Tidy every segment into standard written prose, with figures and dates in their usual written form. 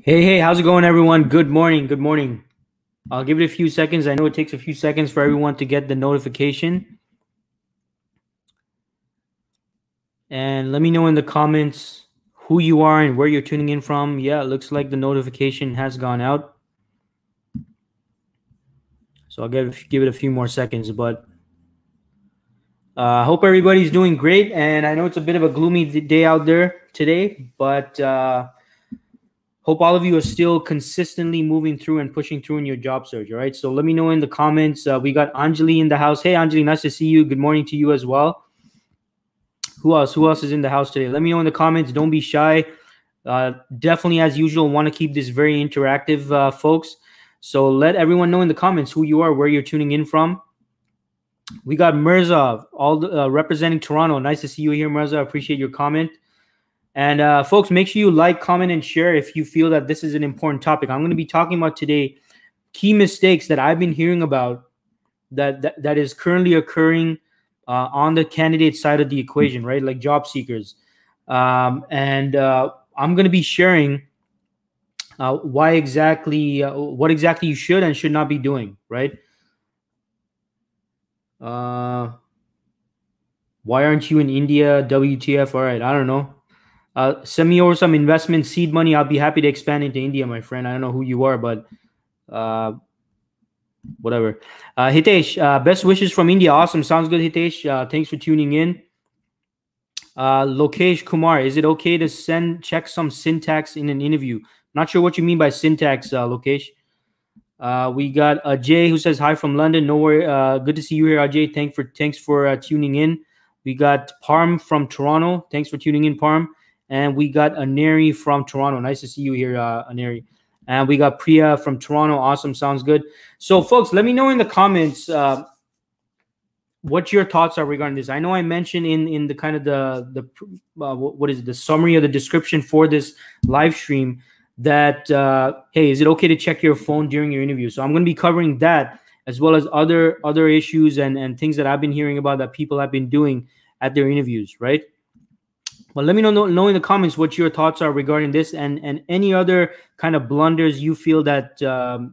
Hey, how's it going, everyone? Good morning. Good morning. I'll give it a few seconds. I know it takes a few seconds for everyone to get the notification. And let me know in the comments who you are and where you're tuning in from. Yeah, it looks like the notification has gone out. So I'll give it a few more seconds. But I hope everybody's doing great. And I know it's a bit of a gloomy day out there today, but hope all of you are still consistently moving through and pushing through in your job search. All right. So let me know in the comments. We got Anjali in the house. Hey, Anjali, nice to see you. Good morning to you as well. Who else? Who else is in the house today? Let me know in the comments. Don't be shy. Definitely, as usual, want to keep this very interactive, folks. So let everyone know in the comments who you are, where you're tuning in from. We got Mirza, representing Toronto. Nice to see you here, Mirza. I appreciate your comment. And folks, make sure you like, comment, and share if you feel that this is an important topic. I'm going to be talking about today key mistakes that I've been hearing about that is currently occurring on the candidate side of the equation, right? Like job seekers. I'm going to be sharing what exactly you should and should not be doing, right? Why aren't you in India? WTF? All right, I don't know. Send me over some investment seed money. I'll be happy to expand into India, my friend. I don't know who you are, but whatever. Hitesh, best wishes from India. Awesome. Sounds good, Hitesh. Thanks for tuning in. Lokesh Kumar, is it okay to check some syntax in an interview? Not sure what you mean by syntax, Lokesh. We got Ajay who says hi from London. No worry. Good to see you here, Ajay. Thanks for tuning in. We got Parm from Toronto. Thanks for tuning in, Parm. And we got Aneri from Toronto. Nice to see you here, Aneri. And we got Priya from Toronto. Awesome. Sounds good. So, folks, let me know in the comments what your thoughts are regarding this. I know I mentioned in the kind of the summary of the description for this live stream that, hey, is it okay to check your phone during your interview? So I'm going to be covering that as well as other issues and things that I've been hearing about that people have been doing at their interviews, right? But let me know in the comments what your thoughts are regarding this and any other kind of blunders you feel that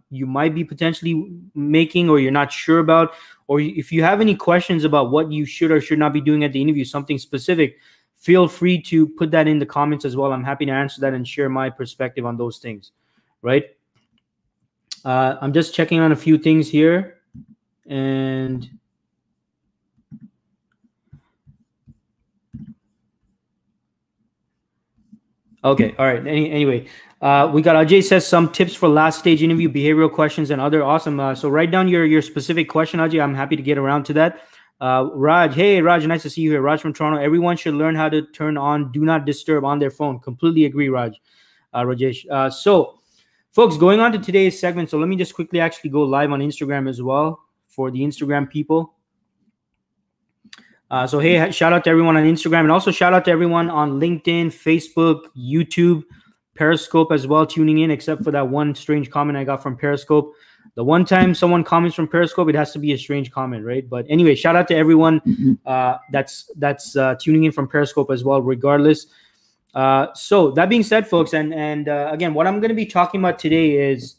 you might be potentially making or you're not sure about, or if you have any questions about what you should or should not be doing at the interview, something specific, feel free to put that in the comments as well. I'm happy to answer that and share my perspective on those things, right? I'm just checking on a few things here. And okay, all right. Anyway, we got Ajay says some tips for last stage interview, behavioral questions, and other awesome. So write down your specific question, Ajay. I'm happy to get around to that. Raj, hey Raj, nice to see you here. Raj from Toronto. Everyone should learn how to turn on do not disturb on their phone. Completely agree, Raj. Rajesh. So, folks, going on to today's segment. So let me just quickly actually go live on Instagram as well for the Instagram people. So, hey, shout out to everyone on Instagram and also shout out to everyone on LinkedIn, Facebook, YouTube, Periscope as well, tuning in, except for that one strange comment I got from Periscope. The one time someone comments from Periscope, it has to be a strange comment, right? But anyway, shout out to everyone that's tuning in from Periscope as well, regardless. So that being said, folks, and again, what I'm going to be talking about today is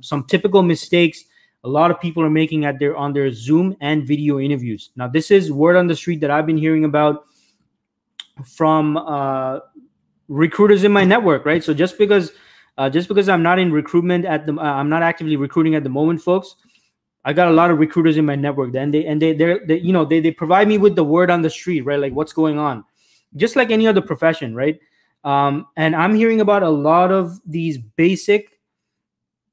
some typical mistakes a lot of people are making on their Zoom and video interviews. Now, this is word on the street that I've been hearing about from recruiters in my network, right? So just because I'm not in recruitment I'm not actively recruiting at the moment, folks. I got a lot of recruiters in my network, and they provide me with the word on the street, right? Like what's going on, just like any other profession, right? And I'm hearing about a lot of these basic,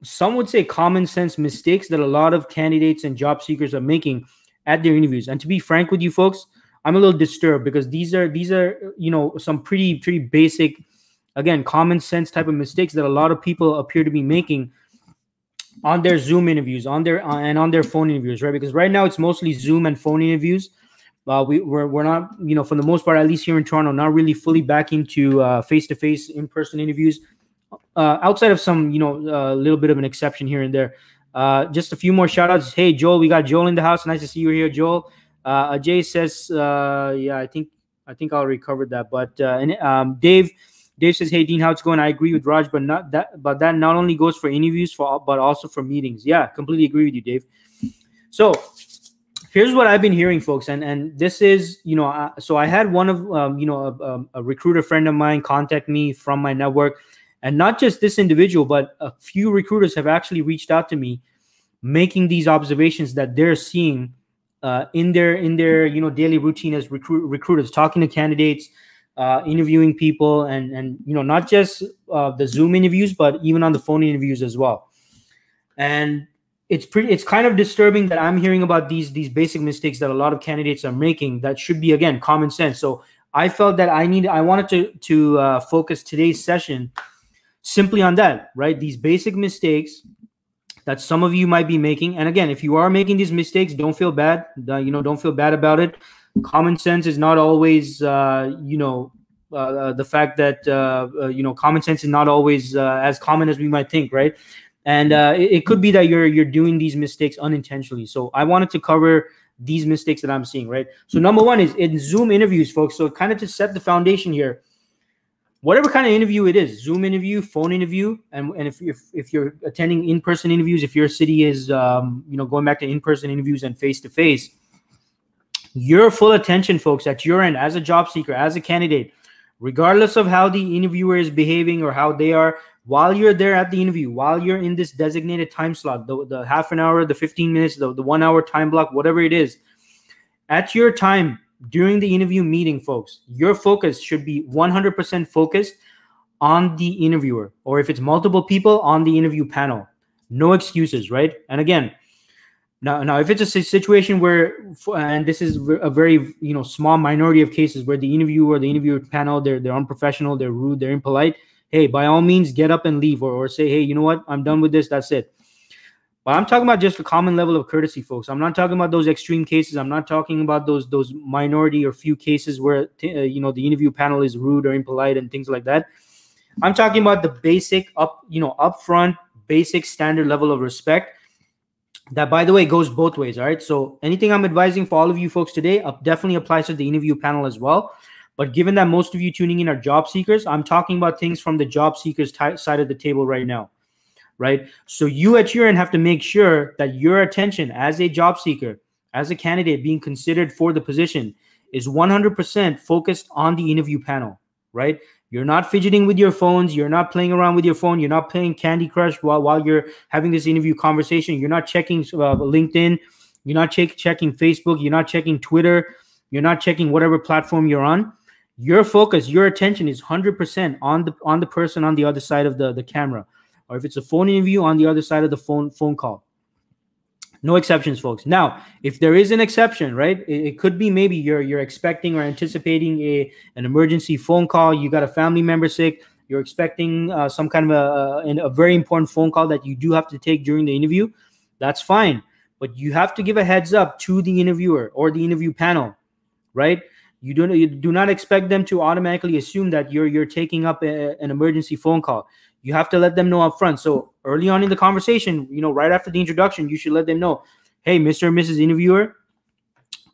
some would say common sense mistakes that a lot of candidates and job seekers are making at their interviews. And to be frank with you folks, I'm a little disturbed because these are some pretty basic, again, common sense type of mistakes that a lot of people appear to be making on their Zoom interviews, on their phone interviews, right? Because right now it's mostly Zoom and phone interviews. We're not, for the most part, at least here in Toronto, not really fully back into face-to-face in-person interviews. Outside of some, a little bit of an exception here and there. Just a few more shout outs. Hey, Joel, we got Joel in the house. Nice to see you here, Joel. Ajay says, yeah, I think I already covered that. But Dave Dave says, "Hey Dean, how it's going?" I agree with Raj, but that not only goes for interviews, but also for meetings. Yeah, completely agree with you, Dave. So here's what I've been hearing, folks, and this is, so I had one of a recruiter friend of mine contact me from my network, and not just this individual, but a few recruiters have actually reached out to me, making these observations that they're seeing in their daily routine as recruiters, talking to candidates, interviewing people, and not just the Zoom interviews, but even on the phone interviews as well. And it's kind of disturbing that I'm hearing about these basic mistakes that a lot of candidates are making that should be, again, common sense. So I felt that I wanted to focus today's session simply on that, right? These basic mistakes that some of you might be making. And again, if you are making these mistakes, don't feel bad. Don't feel bad about it. Common sense is not always, the fact that common sense is not always as common as we might think, right? And it could be that you're doing these mistakes unintentionally. So I wanted to cover these mistakes that I'm seeing, right? So number one is in Zoom interviews, folks. So kind of to set the foundation here, whatever kind of interview it is, Zoom interview, phone interview, and if you're attending in-person interviews, if your city is going back to in-person interviews and face-to-face, your full attention, folks, at your end as a job seeker, as a candidate, regardless of how the interviewer is behaving or how they are, while you're there at the interview, while you're in this designated time slot, the half an hour, the 15 minutes, the 1 hour time block, whatever it is, at your time during the interview meeting, folks, your focus should be 100% focused on the interviewer, or if it's multiple people, on the interview panel. No excuses, right? And again, now if it's a situation where, and this is a very small minority of cases where the interviewer, the interviewer panel, they're unprofessional, they're rude, they're impolite, hey, by all means, get up and leave, or say, hey, you know what? I'm done with this. That's it. But I'm talking about just a common level of courtesy, folks. I'm not talking about those extreme cases. I'm not talking about those minority or few cases where the interview panel is rude or impolite and things like that. I'm talking about the basic upfront, basic standard level of respect. That, by the way, goes both ways. All right. So anything I'm advising for all of you folks today definitely applies to the interview panel as well. But given that most of you tuning in are job seekers, I'm talking about things from the job seekers side of the table right now, right? So you at your end have to make sure that your attention as a job seeker, as a candidate being considered for the position, is 100% focused on the interview panel, right? You're not fidgeting with your phones. You're not playing around with your phone. You're not playing Candy Crush while you're having this interview conversation. You're not checking LinkedIn. You're not checking Facebook. You're not checking Twitter. You're not checking whatever platform you're on. Your focus, your attention is 100% on the person on the other side of the camera, or if it's a phone interview, on the other side of the phone call. No exceptions, folks. Now, if there is an exception, right, it could be maybe you're expecting or anticipating an emergency phone call. You got a family member sick. You're expecting some kind of a very important phone call that you do have to take during the interview. That's fine, but you have to give a heads up to the interviewer or the interview panel, right? You do not expect them to automatically assume that you're taking up an emergency phone call. You have to let them know up front. So early on in the conversation, right after the introduction, you should let them know, hey, Mr. and Mrs. Interviewer,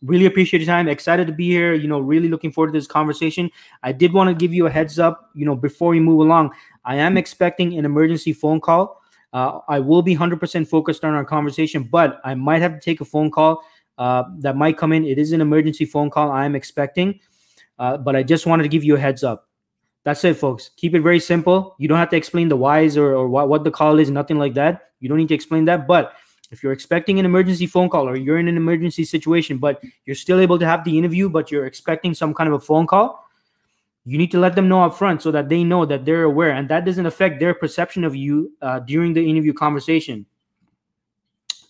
really appreciate your time. Excited to be here. Really looking forward to this conversation. I did want to give you a heads up, before we move along. I am expecting an emergency phone call. I will be 100% focused on our conversation, but I might have to take a phone call that might come in. It is an emergency phone call I am expecting, but I just wanted to give you a heads up. That's it, folks. Keep it very simple. You don't have to explain the whys or what the call is, nothing like that. You don't need to explain that. But if you're expecting an emergency phone call or you're in an emergency situation, but you're still able to have the interview, but you're expecting some kind of a phone call, you need to let them know up front so that they know that they're aware, and that doesn't affect their perception of you during the interview conversation,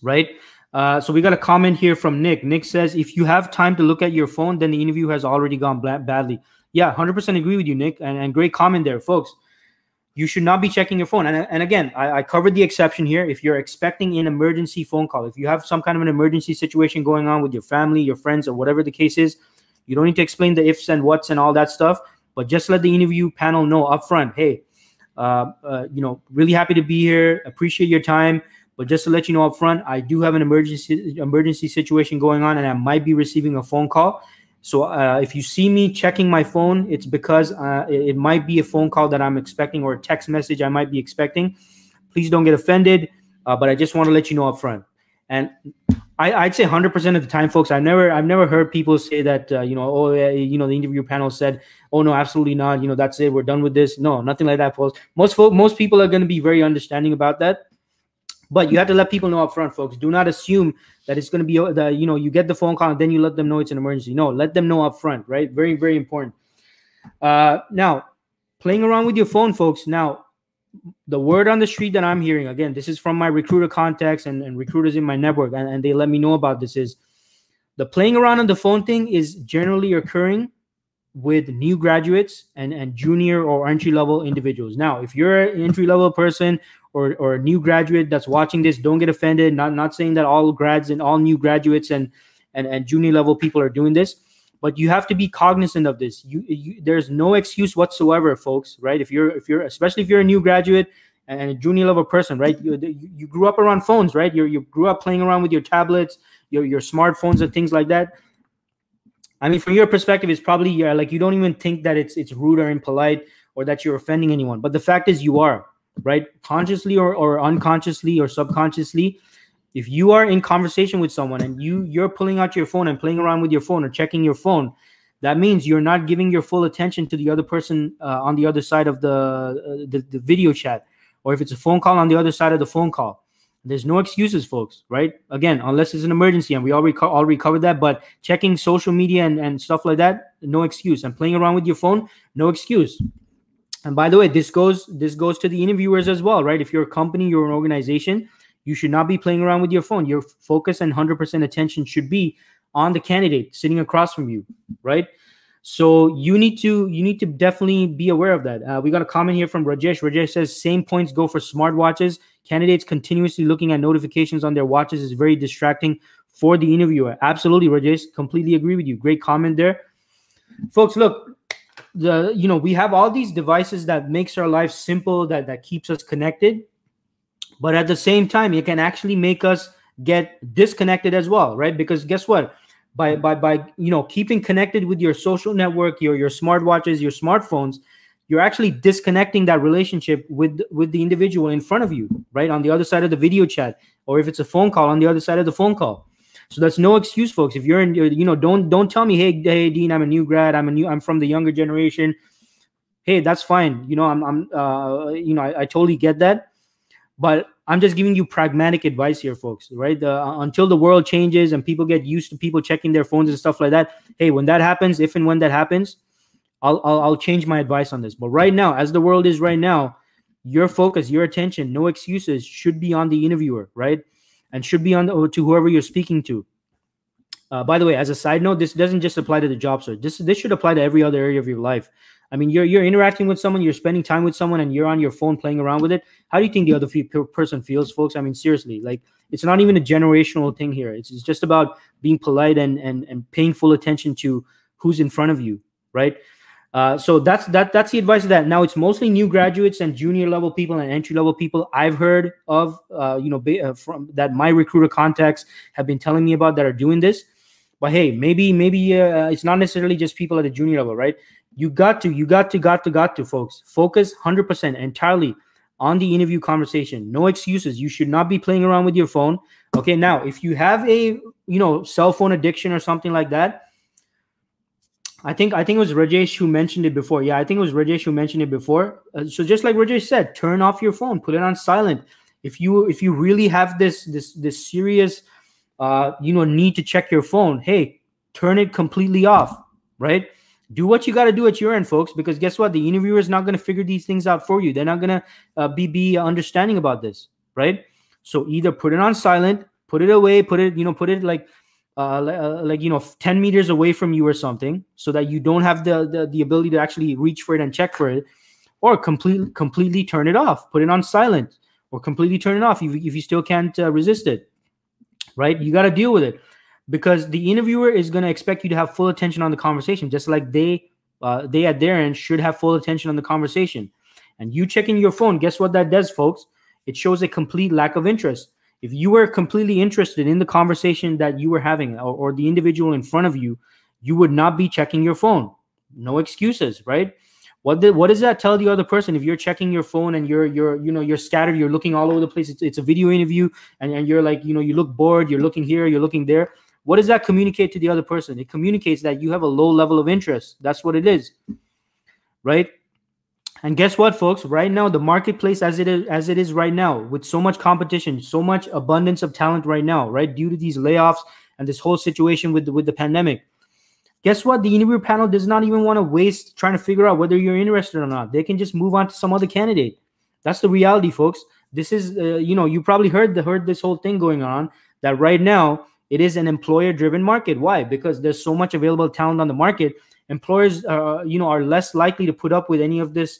right? So we got a comment here from Nick. Nick says, if you have time to look at your phone, then the interview has already gone badly. Yeah, 100% agree with you, Nick. And great comment there, folks. You should not be checking your phone. And again, I covered the exception here. If you're expecting an emergency phone call, if you have some kind of an emergency situation going on with your family, your friends, or whatever the case is, you don't need to explain the ifs and whats and all that stuff. But just let the interview panel know up front, hey, really happy to be here. Appreciate your time. But just to let you know up front, I do have an emergency situation going on, and I might be receiving a phone call. So if you see me checking my phone, it's because it might be a phone call that I'm expecting or a text message I might be expecting. Please don't get offended, but I just want to let you know up front. And I'd say 100% of the time, folks, I've never heard people say that, oh, yeah, the interview panel said, oh, no, absolutely not. That's it. We're done with this. No, nothing like that, folks. Most people are going to be very understanding about that. But you have to let people know up front, folks. Do not assume that it's going to be you get the phone call and then you let them know it's an emergency. No, let them know up front, right? Very, very important. Now, playing around with your phone, folks. Now, the word on the street that I'm hearing, again, this is from my recruiter contacts and recruiters in my network, and they let me know about this, is the playing around on the phone thing is generally occurring with new graduates and junior or entry-level individuals. Now, if you're an entry-level person or a new graduate that's watching this, don't get offended. Not saying that all grads and all new graduates and junior level people are doing this, but you have to be cognizant of this. There's no excuse whatsoever, folks, right? If you're especially if you're a new graduate and a junior level person, right? You grew up around phones, right? You grew up playing around with your tablets, your smartphones and things like that. I mean, from your perspective, it's probably like you don't even think that it's rude or impolite or that you're offending anyone. But the fact is you are, right? Consciously or unconsciously or subconsciously, if you are in conversation with someone and you're pulling out your phone and playing around with your phone or checking your phone, that means you're not giving your full attention to the other person on the other side of the video chat, or if it's a phone call, on the other side of the phone call. There's no excuses, folks, right? Again, unless it's an emergency, and we already covered that, but checking social media and stuff like that, no excuse. And playing around with your phone, no excuse. And by the way, this goes to the interviewers as well, right? If you're a company, you're an organization, you should not be playing around with your phone. Your focus and 100% attention should be on the candidate sitting across from you, right? So you need to definitely be aware of that. We got a comment here from Rajesh. Rajesh says, same points go for smartwatches. Candidates continuously looking at notifications on their watches is very distracting for the interviewer. Absolutely, Rajesh. Completely agree with you. Great comment there. Folks, look, we have all these devices that makes our life simple, that keeps us connected. But at the same time, it can actually make us get disconnected as well, right? Because guess what? By keeping connected with your social network, your smartwatches, your smartphones, you're actually disconnecting that relationship with the individual in front of you, right? On the other side of the video chat, or if it's a phone call, on the other side of the phone call. So that's no excuse, folks. If you're in, don't tell me, hey, Dean, I'm a new grad. I'm from the younger generation. Hey, that's fine. I totally get that. But I'm just giving you pragmatic advice here, folks, right? Until the world changes and people get used to people checking their phones and stuff like that. Hey, when that happens, if and when that happens, I'll change my advice on this. But right now, as the world is right now, your focus, your attention, no excuses, should be on the interviewer, right? And should be to whoever you're speaking to. By the way, as a side note, this doesn't just apply to the job search. This should apply to every other area of your life. I mean, you're interacting with someone, you're spending time with someone, and you're on your phone playing around with it. How do you think the other person feels, folks? I mean, seriously, like, it's not even a generational thing here. It's just about being polite and paying full attention to who's in front of you, right? So that's the advice of that. Now, it's mostly new graduates and junior level people and entry level people I've heard of, from that my recruiter contacts have been telling me about that are doing this. But hey, maybe it's not necessarily just people at the junior level, right? You got to, folks. Focus 100% entirely on the interview conversation. No excuses. You should not be playing around with your phone. Okay, now, if you have a, cell phone addiction or something like that, I think it was Rajesh who mentioned it before. Yeah, I think it was Rajesh who mentioned it before. So just like Rajesh said, turn off your phone, put it on silent. If you really have this serious, need to check your phone, hey, turn it completely off, right? Do what you got to do at your end, folks, because guess what? The interviewer is not going to figure these things out for you. They're not going to be understanding about this, right? So either put it on silent, put it away, put it like 10 meters away from you or something, so that you don't have the ability to actually reach for it and check for it, or completely turn it off, put it on silent, or completely turn it off if you still can't resist it, right? You got to deal with it. Because the interviewer is going to expect you to have full attention on the conversation, just like they at their end should have full attention on the conversation. And you checking your phone, guess what that does, folks? It shows a complete lack of interest. If you were completely interested in the conversation that you were having, or the individual in front of you, you would not be checking your phone. No excuses, right? What does that tell the other person? If you're checking your phone and you're scattered, you're looking all over the place, it's a video interview, and you're like, you look bored, you're looking here, you're looking there. What does that communicate to the other person? It communicates that you have a low level of interest. That's what it is, right? And guess what, folks? Right now, the marketplace as it is right now, with so much competition, so much abundance of talent right now, right? Due to these layoffs and this whole situation with the pandemic. Guess what? The interview panel does not even want to waste trying to figure out whether you're interested or not. They can just move on to some other candidate. That's the reality, folks. This is, you probably heard this whole thing going on, that right now it is an employer-driven market. Why? Because there's so much available talent on the market. Employers, are less likely to put up with any of this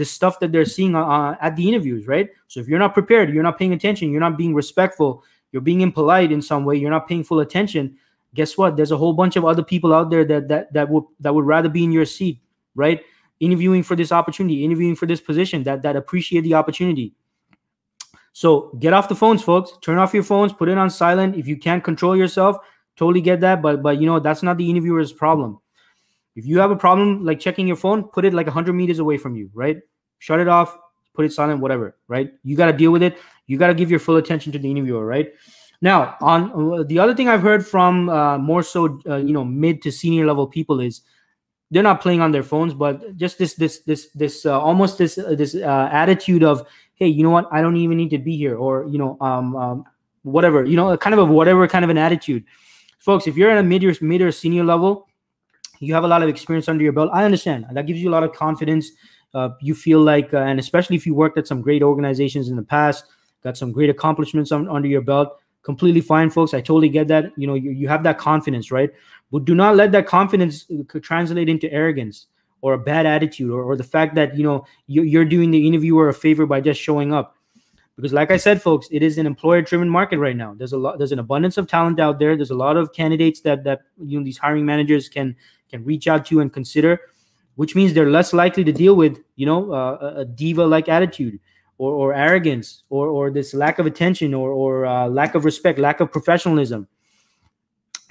stuff that they're seeing at the interviews, right? So if you're not prepared, you're not paying attention, you're not being respectful, you're being impolite in some way, you're not paying full attention. Guess what? There's a whole bunch of other people out there that would rather be in your seat, right? Interviewing for this opportunity, interviewing for this position, that appreciate the opportunity. So get off the phones, folks. Turn off your phones, put it on silent. If you can't control yourself, totally get that. But that's not the interviewer's problem. If you have a problem like checking your phone, put it like 100 meters away from you, right? Shut it off, put it silent, whatever, right? You got to deal with it. You got to give your full attention to the interviewer, right? Now, on the other thing I've heard from more so, mid to senior level people is they're not playing on their phones, but just this attitude of, hey, you know what? I don't even need to be here, or whatever, kind of whatever kind of an attitude. Folks, if you're at a mid or senior level, you have a lot of experience under your belt. I understand that gives you a lot of confidence. You feel like, and especially if you worked at some great organizations in the past, got some great accomplishments under your belt. Completely fine, folks. I totally get that. You have that confidence, right? But do not let that confidence translate into arrogance or a bad attitude, or the fact that you're doing the interviewer a favor by just showing up. Because, like I said, folks, it is an employer-driven market right now. There's an abundance of talent out there. There's a lot of candidates that these hiring managers can reach out to and consider, which means they're less likely to deal with a diva-like attitude, or arrogance, or this lack of attention, or lack of respect, lack of professionalism.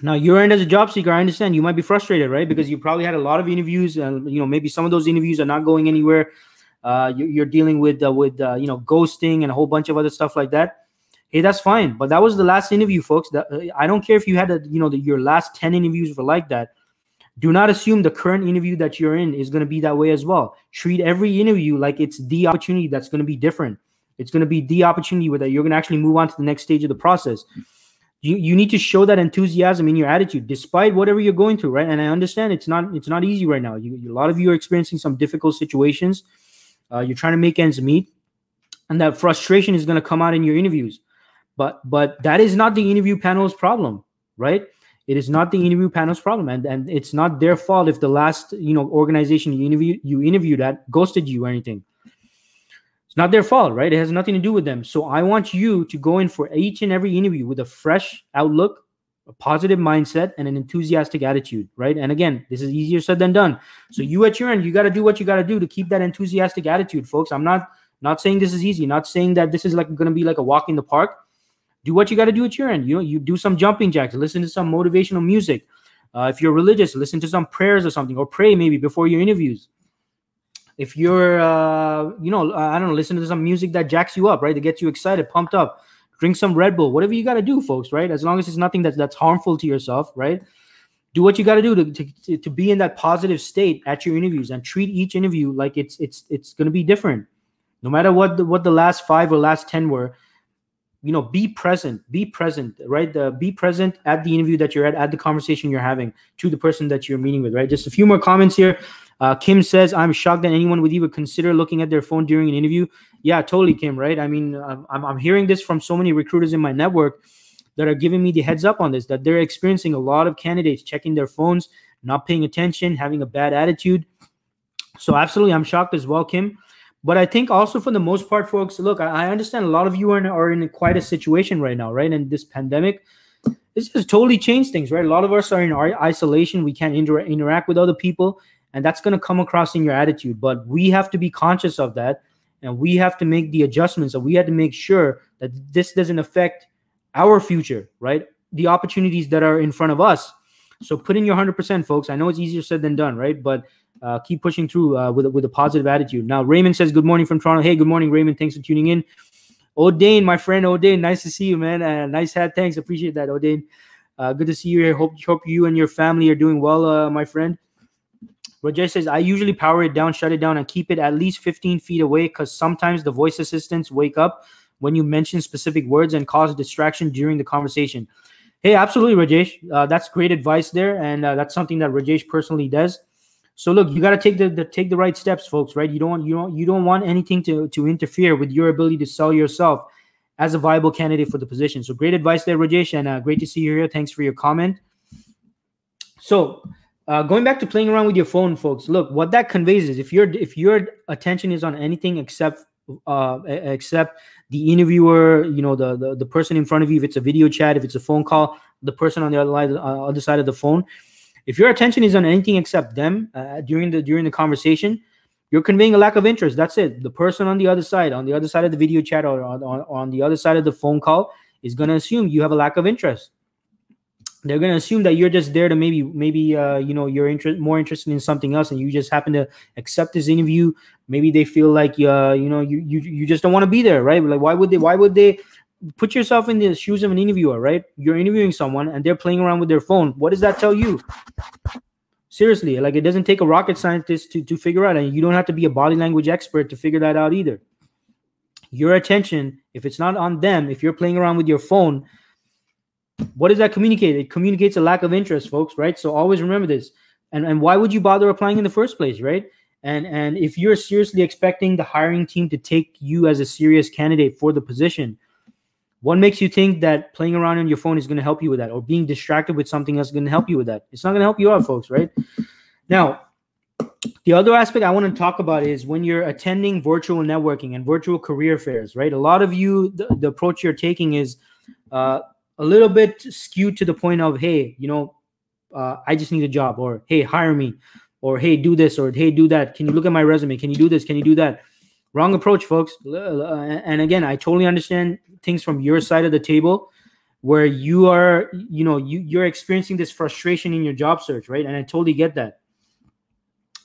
Now, you're in as a job seeker. I understand you might be frustrated, right? Because you probably had a lot of interviews, and maybe some of those interviews are not going anywhere. You're dealing with ghosting and a whole bunch of other stuff like that. Hey, that's fine, but that was the last interview, folks. I don't care if you had your last 10 interviews were like that. Do not assume the current interview that you're in is going to be that way as well. Treat every interview like it's the opportunity that's going to be different. It's going to be the opportunity where you're going to actually move on to the next stage of the process. You need to show that enthusiasm in your attitude, despite whatever you're going through, right? And I understand it's not easy right now. A lot of you are experiencing some difficult situations. You're trying to make ends meet, and that frustration is going to come out in your interviews. But that is not the interview panel's problem, right? It is not the interview panel's problem, and it's not their fault if the last organization you interviewed at ghosted you or anything. It's not their fault, right? It has nothing to do with them. So I want you to go in for each and every interview with a fresh outlook, a positive mindset, and an enthusiastic attitude, right? And again, this is easier said than done. So you at your end, you got to do what you got to do to keep that enthusiastic attitude, folks. I'm not saying this is easy, not saying that this is like going to be like a walk in the park. Do what you got to do at your end. You do some jumping jacks, listen to some motivational music. If you're religious, listen to some prayers or something, or pray maybe before your interviews. If you're, I don't know, listen to some music that jacks you up, right? That gets you excited, pumped up. Drink some Red Bull, whatever you got to do, folks, right? As long as it's nothing that's harmful to yourself, right? Do what you got to do to be in that positive state at your interviews, and treat each interview like it's going to be different. No matter what the last 5 or last 10 were. Be present, right? Be present at the interview that you're at the conversation you're having, to the person that you're meeting with, right? Just a few more comments here. Kim says, I'm shocked that anyone would even consider looking at their phone during an interview. Yeah, totally, Kim, right? I mean, I'm hearing this from so many recruiters in my network that are giving me the heads up on this, that they're experiencing a lot of candidates checking their phones, not paying attention, having a bad attitude. So absolutely, I'm shocked as well, Kim. But I think also for the most part, folks, look, I understand a lot of you are in quite a situation right now, right? And this pandemic, this has totally changed things, right? A lot of us are in our isolation. We can't interact with other people, and that's going to come across in your attitude. But we have to be conscious of that, and we have to make the adjustments, and we have to make sure that this doesn't affect our future, right? The opportunities that are in front of us. So put in your 100%, folks. I know it's easier said than done, right? But keep pushing through with a positive attitude. Now, Raymond says, good morning from Toronto. Hey, good morning, Raymond. Thanks for tuning in. O'Dane, my friend O'Dane, nice to see you, man. Nice hat. Thanks. Appreciate that, O'Dane. Good to see you here. Hope you and your family are doing well, my friend. Rajesh says, I usually power it down, shut it down, and keep it at least 15 feet away because sometimes the voice assistants wake up when you mention specific words and cause distraction during the conversation. Hey, absolutely, Rajesh. That's great advice there, and that's something that Rajesh personally does. So look, you got to take the right steps, folks. Right? You don't want anything to interfere with your ability to sell yourself as a viable candidate for the position. So great advice there, Rajesh, and great to see you here. Thanks for your comment. So going back to playing around with your phone, folks. Look, what that conveys is if your attention is on anything except the interviewer, the person in front of you, if it's a video chat, if it's a phone call, the person on the other side of the phone. If your attention is on anything except them during the conversation, you're conveying a lack of interest. That's it. The person on the other side of the video chat or on the other side of the phone call is going to assume you have a lack of interest. They're going to assume that you're just there to maybe you're more interested in something else, and you just happen to accept this interview. Maybe they feel like you just don't want to be there, right? Like why would they put yourself in the shoes of an interviewer, right? You're interviewing someone and they're playing around with their phone. What does that tell you? Seriously, like it doesn't take a rocket scientist to figure out, and you don't have to be a body language expert to figure that out either. Your attention, if it's not on them, if you're playing around with your phone, what does that communicate? It communicates a lack of interest, folks, right? So always remember this. And why would you bother applying in the first place, right? And if you're seriously expecting the hiring team to take you as a serious candidate for the position, what makes you think that playing around on your phone is going to help you with that, or being distracted with something else is going to help you with that? It's not going to help you out, folks, right? Now, the other aspect I want to talk about is when you're attending virtual networking and virtual career fairs, right? A lot of you, the approach you're taking is a little bit skewed to the point of, hey, I just need a job, or hey, hire me, or hey, do this, or hey, do that. Can you look at my resume? Can you do this? Can you do that? Wrong approach, folks. And again, I totally understand things from your side of the table where you are, you're experiencing this frustration in your job search, right? And I totally get that.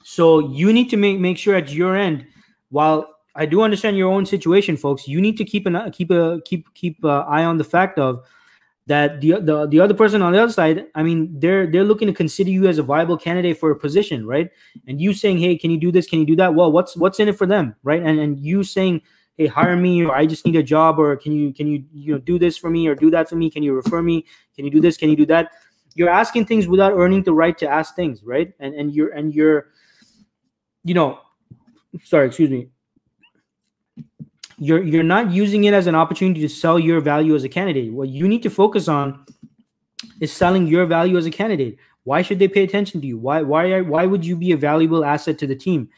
So you need to make sure at your end, while I do understand your own situation, folks, you need to keep an eye on the fact of that the other person on the other side, I mean, they're looking to consider you as a viable candidate for a position, right? And you saying, hey, can you do this? Can you do that? Well, what's in it for them, right? And you saying, hey, hire me, or I just need a job, or can you do this for me or do that for me? Can you refer me? Can you do this? Can you do that? You're asking things without earning the right to ask things, right? And you're sorry, excuse me. You're not using it as an opportunity to sell your value as a candidate. What you need to focus on is selling your value as a candidate. Why should they pay attention to you? Why would you be a valuable asset to the team?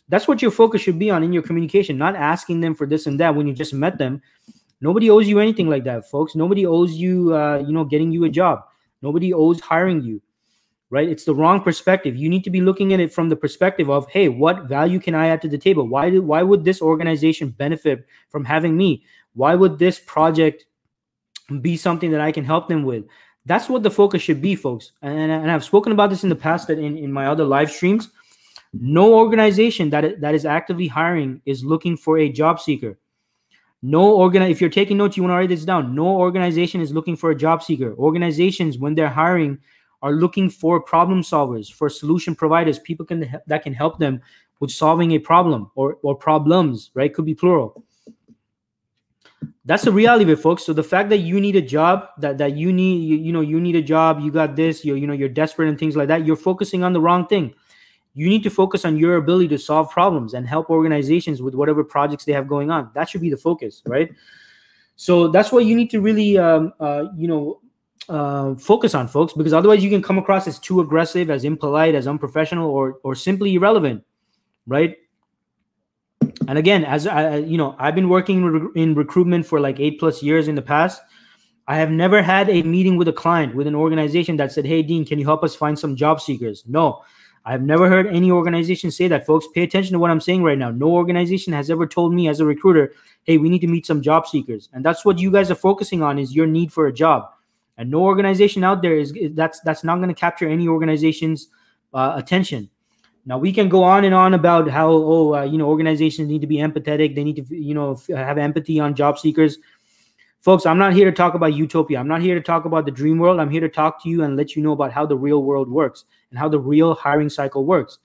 That's what your focus should be on in your communication, not asking them for this and that when you just met them. Nobody owes you anything like that, folks. Nobody owes you, getting you a job. Nobody owes hiring you, right? It's the wrong perspective. You need to be looking at it from the perspective of, hey, what value can I add to the table? Why would this organization benefit from having me? Why would this project be something that I can help them with? That's what the focus should be, folks. And I've spoken about this in the past that in my other live streams. No organization that is actively hiring is looking for a job seeker. If you're taking notes, you want to write this down. No organization is looking for a job seeker. Organizations, when they're hiring, are looking for problem solvers, for solution providers, people that can help them with solving a problem or problems, right? Could be plural. That's the reality of it, folks. So the fact that you need a job, that you need a job, you got this, you're desperate and things like that, you're focusing on the wrong thing. You need to focus on your ability to solve problems and help organizations with whatever projects they have going on. That should be the focus, right? So that's what you need to really, focus on, folks, because otherwise you can come across as too aggressive, as impolite, as unprofessional, or simply irrelevant, right? And again, as I've been working in recruitment for like 8+ years in the past. I have never had a meeting with a client, with an organization that said, hey, Dean, can you help us find some job seekers? No, I've never heard any organization say that, folks. Pay attention to what I'm saying right now. No organization has ever told me as a recruiter, hey, we need to meet some job seekers. And that's what you guys are focusing on, is your need for a job. And no organization out there that's not going to capture any organization's attention. Now we can go on and on about how organizations need to be empathetic. They need to have empathy on job seekers. Folks, I'm not here to talk about utopia. I'm not here to talk about the dream world. I'm here to talk to you and let you know about how the real world works and how the real hiring cycle works.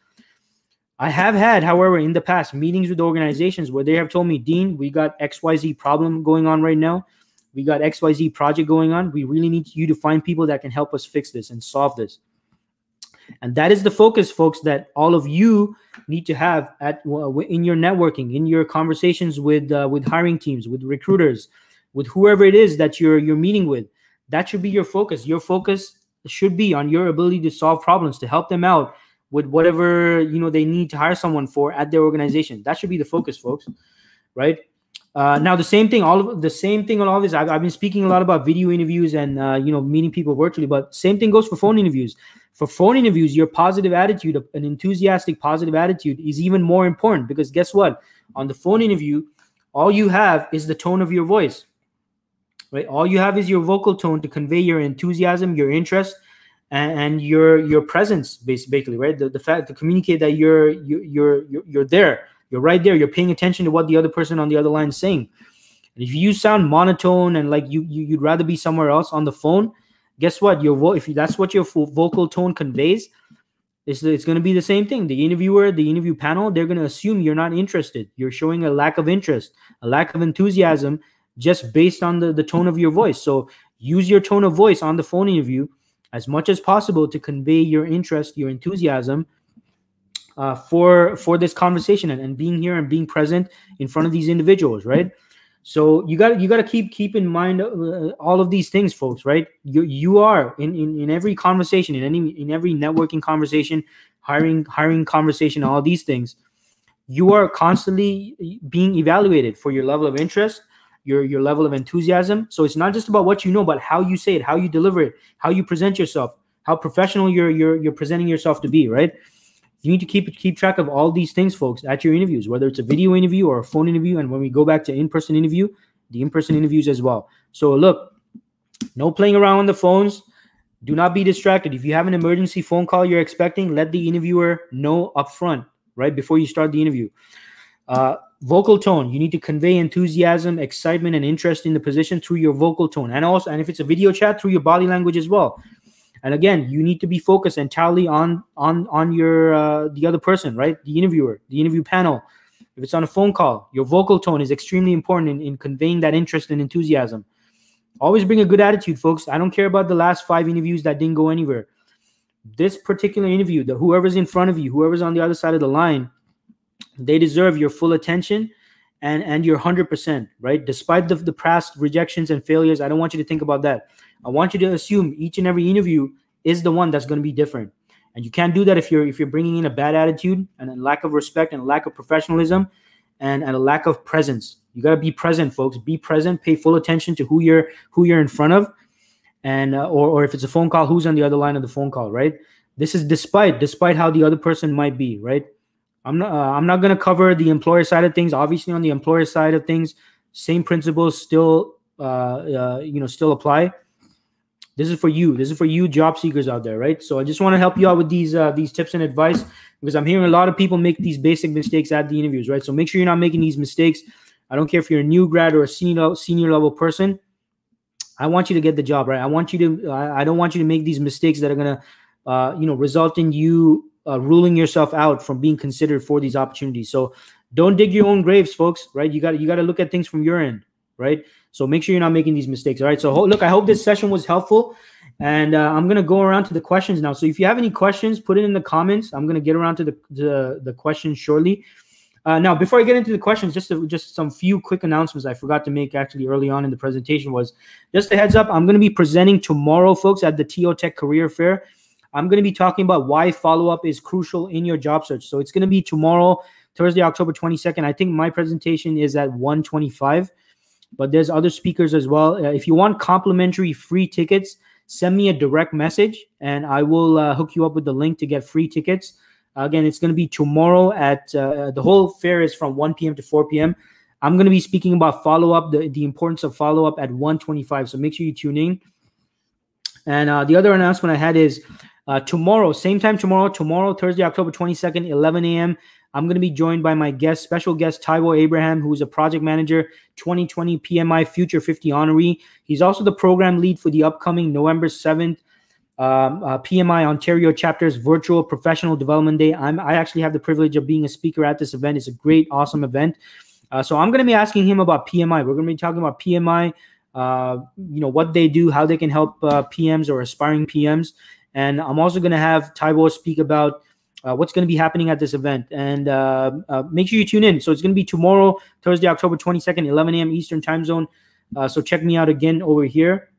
I have had, however, in the past meetings with organizations where they have told me, Dean, we got XYZ problem going on right now. We got XYZ project going on. We really need you to find people that can help us fix this and solve this. And that is the focus, folks, that all of you need to have in your networking, in your conversations with hiring teams, with recruiters, with whoever it is that you're meeting with. That should be your focus. Your focus should be on your ability to solve problems, to help them out with whatever they need to hire someone for at their organization. That should be the focus, folks. Right? Now the same thing on all this. I've been speaking a lot about video interviews and meeting people virtually, but same thing goes for phone interviews. For phone interviews, your positive attitude, an enthusiastic, positive attitude is even more important, because guess what? On the phone interview, all you have is the tone of your voice. Right? All you have is your vocal tone to convey your enthusiasm, your interest, and your presence, basically, right? The fact to communicate that you're there, you're right there, you're paying attention to what the other person on the other line is saying. And if you sound monotone and like you'd rather be somewhere else on the phone, guess what? If that's what your vocal tone conveys, it's going to be the same thing. The interviewer, the interview panel, they're going to assume you're not interested. You're showing a lack of interest, a lack of enthusiasm, just based on the tone of your voice. So use your tone of voice on the phone interview as much as possible to convey your interest, your enthusiasm for this conversation and being here and being present in front of these individuals, right? So you got to keep in mind all of these things, folks, right? You are in every conversation, in every networking conversation, hiring conversation, all these things, you are constantly being evaluated for your level of interest, your level of enthusiasm. So it's not just about what you know, but how you say it, how you deliver it, how you present yourself, how professional you're presenting yourself to be, right? You need to keep track of all these things, folks, at your interviews, whether it's a video interview or a phone interview. And when we go back to in-person interview, the in-person interviews as well. So look, no playing around on the phones. Do not be distracted. If you have an emergency phone call you're expecting, let the interviewer know upfront, right, before you start the interview. Vocal tone. You need to convey enthusiasm, excitement, and interest in the position through your vocal tone. And if it's a video chat, through your body language as well. And again, you need to be focused entirely on your the other person, right? The interviewer, the interview panel. If it's on a phone call, your vocal tone is extremely important in conveying that interest and enthusiasm. Always bring a good attitude, folks. I don't care about the last 5 interviews that didn't go anywhere. This particular interview, whoever's in front of you, whoever's on the other side of the line, they deserve your full attention and your 100%, right? Despite the past rejections and failures, I don't want you to think about that. I want you to assume each and every interview is the one that's going to be different. And you can't do that if you're bringing in a bad attitude and a lack of respect and a lack of professionalism and a lack of presence. You got to be present, folks. Be present. Pay full attention to who you're in front of, and or if it's a phone call, who's on the other line of the phone call, right? This is despite how the other person might be, right? I'm not going to cover the employer side of things. Obviously, on the employer side of things, same principles still still apply. This is for you. This is for you job seekers out there, right? So I just want to help you out with these tips and advice, because I'm hearing a lot of people make these basic mistakes at the interviews, right? So make sure you're not making these mistakes. I don't care if you're a new grad or a senior level person. I want you to get the job, right? I don't want you to make these mistakes that are going to result in you ruling yourself out from being considered for these opportunities. So don't dig your own graves, folks, right? You got to look at things from your end, right? So make sure you're not making these mistakes. All right. So look, I hope this session was helpful, and I'm going to go around to the questions now. So if you have any questions, put it in the comments. I'm going to get around to the questions shortly. Now, before I get into the questions, just some few quick announcements I forgot to make actually early on in the presentation was just a heads up. I'm going to be presenting tomorrow, folks, at the TO Tech Career Fair. I'm going to be talking about why follow-up is crucial in your job search. So it's going to be tomorrow, Thursday, October 22nd. I think my presentation is at 1:25. But there's other speakers as well. If you want complimentary free tickets, send me a direct message, and I will hook you up with the link to get free tickets. Again, it's going to be tomorrow at the whole fair is from 1 p.m. to 4 p.m. I'm going to be speaking about follow-up, the importance of follow-up at 1:25. So make sure you tune in. And the other announcement I had is tomorrow, same time tomorrow, Thursday, October 22nd, 11 a.m., I'm going to be joined by my special guest, Taiwo Abraham, who is a project manager, 2020 PMI Future 50 honoree. He's also the program lead for the upcoming November 7th PMI Ontario Chapter's Virtual Professional Development Day. I actually have the privilege of being a speaker at this event. It's a great, awesome event. So I'm going to be asking him about PMI. We're going to be talking about PMI, what they do, how they can help PMs or aspiring PMs. And I'm also going to have Taiwo speak about what's going to be happening at this event. And make sure you tune in. So it's going to be tomorrow, Thursday, October 22nd, 11 a.m. Eastern time zone. So check me out again over here.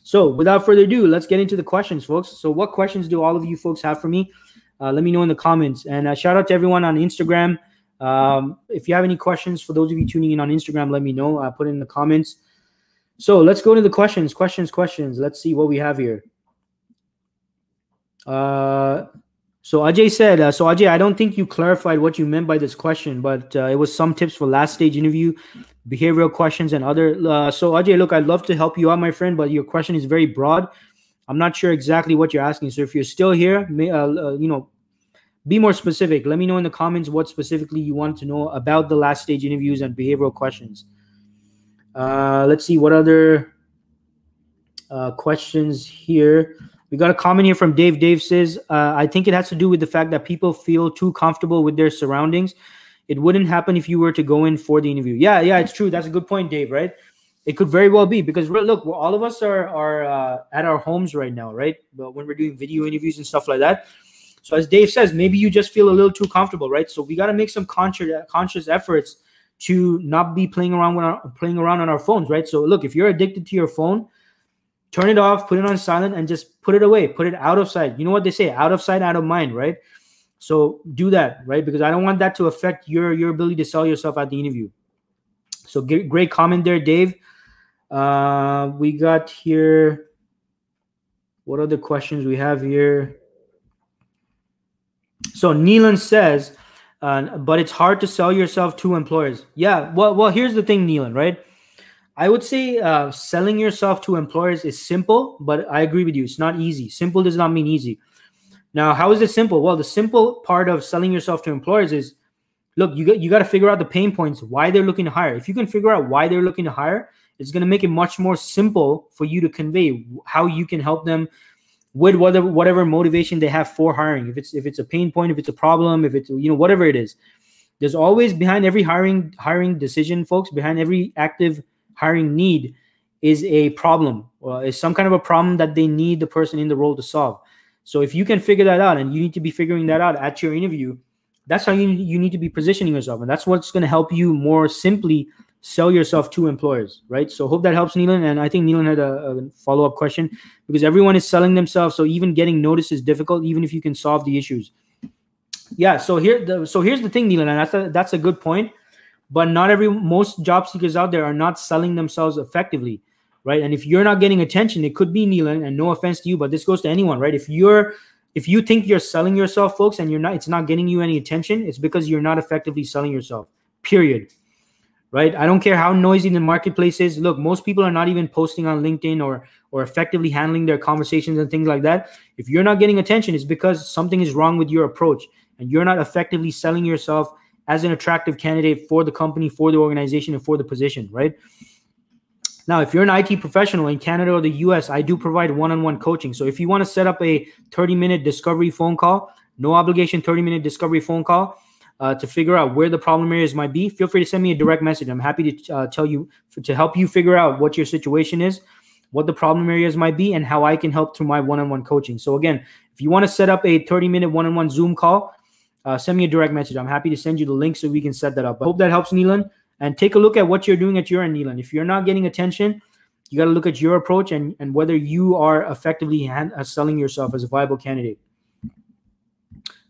So without further ado, let's get into the questions, folks. So what questions do all of you folks have for me? Let me know in the comments. And shout out to everyone on Instagram. If you have any questions, for those of you tuning in on Instagram, let me know. Put it in the comments. So let's go to the questions. Let's see what we have here. So Ajay said, so Ajay, I don't think you clarified what you meant by this question, but it was some tips for last stage interview, behavioral questions, and other. So Ajay, look, I'd love to help you out, my friend, but your question is very broad. I'm not sure exactly what you're asking. So if you're still here, be more specific. Let me know in the comments what specifically you want to know about the last stage interviews and behavioral questions. Let's see what other questions here. We got a comment here from Dave. Dave says, I think it has to do with the fact that people feel too comfortable with their surroundings. It wouldn't happen if you were to go in for the interview. Yeah, it's true. That's a good point, Dave, right? It could very well be because, look, all of us are at our homes right now, right? But when we're doing video interviews and stuff like that. So as Dave says, maybe you just feel a little too comfortable, right? So we got to make some conscious efforts to not be playing around on our phones, right? So look, if you're addicted to your phone, turn it off, put it on silent, and just put it away. Put it out of sight. You know what they say, out of sight, out of mind, right? So do that, right? Because I don't want that to affect your ability to sell yourself at the interview. So great comment there, Dave. We got here, what other questions we have here? So Neelan says, but it's hard to sell yourself to employers. Yeah, well, here's the thing, Neelan, right? I would say selling yourself to employers is simple, but I agree with you. It's not easy. Simple does not mean easy. Now, how is it simple? Well, the simple part of selling yourself to employers is, look, you got to figure out the pain points, why they're looking to hire. If you can figure out why they're looking to hire, it's going to make it much more simple for you to convey how you can help them with whatever motivation they have for hiring. If it's a pain point, if it's a problem, if it's whatever it is, there's always behind every hiring decision, folks, behind every active hiring need is a problem, or is some kind of a problem that they need the person in the role to solve. So if you can figure that out, and you need to be figuring that out at your interview, that's how you need to be positioning yourself. And that's what's going to help you more simply sell yourself to employers, right? So hope that helps, Neelan. And I think Neelan had a follow-up question, because everyone is selling themselves. So even getting noticed is difficult, even if you can solve the issues. Yeah. So here's the thing, Neelan, and that's a good point. But most job seekers out there are not selling themselves effectively, right? And if you're not getting attention, it could be, Neelan, and no offense to you, but this goes to anyone, right? If you think you're selling yourself, folks, and it's not getting you any attention, it's because you're not effectively selling yourself, period, right? I don't care how noisy the marketplace is. Look, most people are not even posting on LinkedIn or effectively handling their conversations and things like that. If you're not getting attention, it's because something is wrong with your approach, and you're not effectively selling yourself as an attractive candidate for the company, for the organization, and for the position, right? Now, if you're an IT professional in Canada or the US, I do provide one-on-one coaching. So if you want to set up a 30-minute discovery phone call, no obligation 30-minute discovery phone call to figure out where the problem areas might be, feel free to send me a direct message. I'm happy to to help you figure out what your situation is, what the problem areas might be, and how I can help through my one-on-one coaching. So again, if you want to set up a 30-minute one-on-one Zoom call, send me a direct message. I'm happy to send you the link so we can set that up. I hope that helps, Neelan. And take a look at what you're doing at your end, Neelan. If you're not getting attention, you got to look at your approach and whether you are effectively selling yourself as a viable candidate.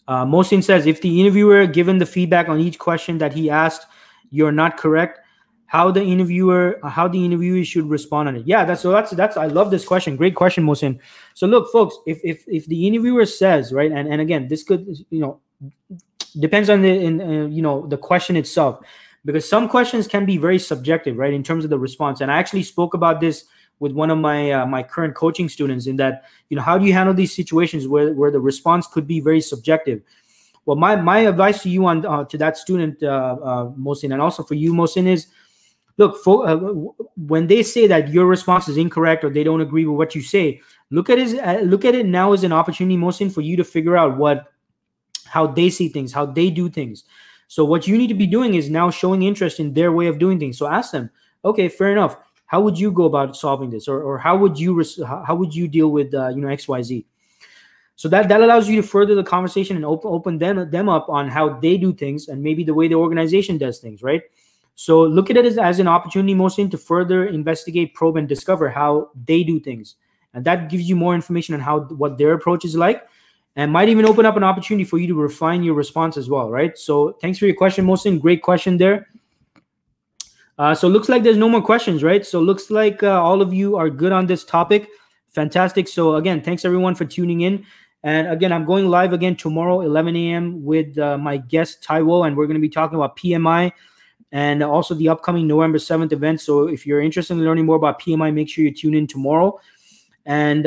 Mohsin says, if the interviewer given the feedback on each question that he asked, you're not correct, how the interviewee should respond on it. Yeah, that's I love this question. Great question, Mohsin. So look, folks, if the interviewer says, right, and again, this could, depends on the question itself, because some questions can be very subjective, right, in terms of the response. And I actually spoke about this with one of my my current coaching students, in that, how do you handle these situations where the response could be very subjective? Well, my advice to you on to that student, Mohsin, and also for you, Mohsin, is look, when they say that your response is incorrect or they don't agree with what you say, look at it now as an opportunity, Mohsin, for you to figure out how they see things, how they do things. So what you need to be doing is now showing interest in their way of doing things. So ask them, okay, fair enough. How would you go about solving this, or how would you deal with XYZ? So that allows you to further the conversation and open them up on how they do things, and maybe the way the organization does things, right? So look at it as an opportunity, Mohsin, to further investigate, probe, and discover how they do things. And that gives you more information on what their approach is like, and might even open up an opportunity for you to refine your response as well, right? So thanks for your question, Mohsin. Great question there. So looks like there's no more questions, right? So looks like all of you are good on this topic. Fantastic. So again, thanks everyone for tuning in. And again, I'm going live again tomorrow, 11 a.m. with my guest, Taiwo, and we're going to be talking about PMI and also the upcoming November 7th event. So if you're interested in learning more about PMI, make sure you tune in tomorrow. And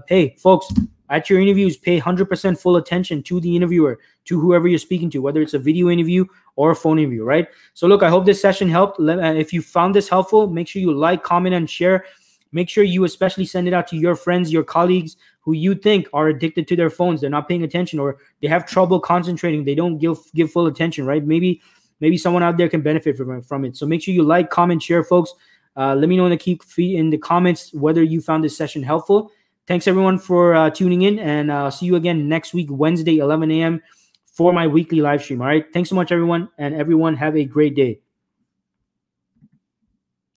hey, folks, at your interviews, pay 100% full attention to the interviewer, to whoever you're speaking to, whether it's a video interview or a phone interview, right? So look, I hope this session helped. If you found this helpful, make sure you like, comment, and share. Make sure you especially send it out to your friends, your colleagues who you think are addicted to their phones. They're not paying attention, or they have trouble concentrating. They don't give full attention, right? Maybe someone out there can benefit from it. So make sure you like, comment, share, folks. Let me know in the comments whether you found this session helpful. Thanks, everyone, for tuning in, and I'll see you again next week, Wednesday, 11 a.m. for my weekly live stream. All right. Thanks so much, everyone, and everyone have a great day.